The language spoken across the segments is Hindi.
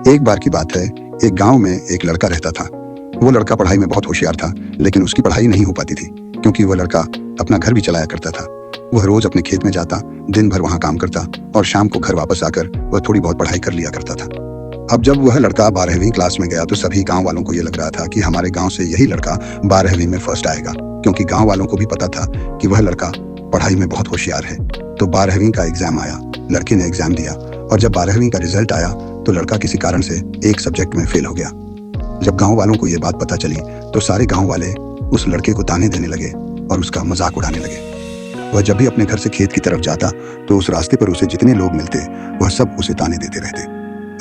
एक बार की बात है, एक गांव में एक लड़का रहता था। वो लड़का पढ़ाई में बहुत होशियार था, लेकिन उसकी पढ़ाई नहीं हो पाती थी क्योंकि वह लड़का अपना घर भी चलाया करता था। वह रोज अपने खेत में जाता, दिन भर वहां काम करता और शाम को घर वापस आकर वह थोड़ी बहुत पढ़ाई कर लिया करता था। अब जब वह लड़का 12वीं क्लास में गया तो सभी गांव वालों को यह लग रहा था कि हमारे गांव से यही लड़का 12वीं में फर्स्ट आएगा, क्योंकि गांव वालों को भी पता था कि वह लड़का पढ़ाई में बहुत होशियार है। तो 12वीं का एग्जाम आया, लड़के ने एग्जाम दिया और जब 12वीं का रिजल्ट आया तो लड़का किसी कारण से एक सब्जेक्ट में फेल हो गया। जब गांव वालों को यह बात पता चली तो सारे गांव वाले उस लड़के को ताने देने लगे और उसका मजाक उड़ाने लगे। वह जब भी अपने घर से खेत की तरफ जाता तो उस रास्ते पर उसे जितने लोग मिलते वह सब उसे ताने देते रहते।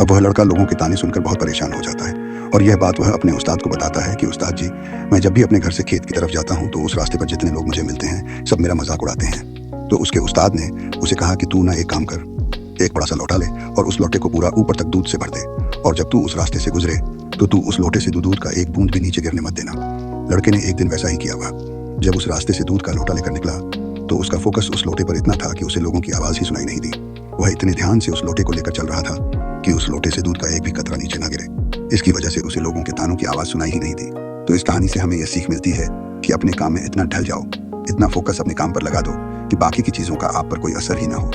अब वह लड़का लोगों के ताने सुनकर बहुत परेशान हो जाता है और यह बात वह अपने उस्ताद को बताता है कि उस्ताद जी, मैं जब भी अपने घर से खेत की तरफ जाता हूँ तो उस रास्ते पर जितने लोग मुझे मिलते हैं सब मेरा मजाक उड़ाते हैं। तो उसके उस्ताद ने उसे कहा कि तू ना एक काम कर, एक बड़ा सा लोटा ले और उस लोटे को पूरा ऊपर तक दूध से भर दे और जब तू उस रास्ते से गुजरे तो तू उस लोटे से दूध का एक बूंद भी नीचे गिरने मत देना। लड़के ने एक दिन वैसा ही किया। वह जब उस रास्ते से दूध का लोटा लेकर निकला तो उसका फोकस उस लोटे पर इतना था कि उसे लोगों की आवाज ही सुनाई नहीं दी। वह इतने ध्यान से उस लोटे को लेकर चल रहा था कि उस लोटे से दूध का एक भी कतरा नीचे ना गिरे। इसकी वजह से उसे लोगों के तानों की आवाज सुनाई ही नहीं दी। तो इस कहानी से हमें यह सीख मिलती है कि अपने काम में इतना ढल जाओ, इतना फोकस अपने काम पर लगा दो कि बाकी की चीजों का आप पर कोई असर ही ना हो।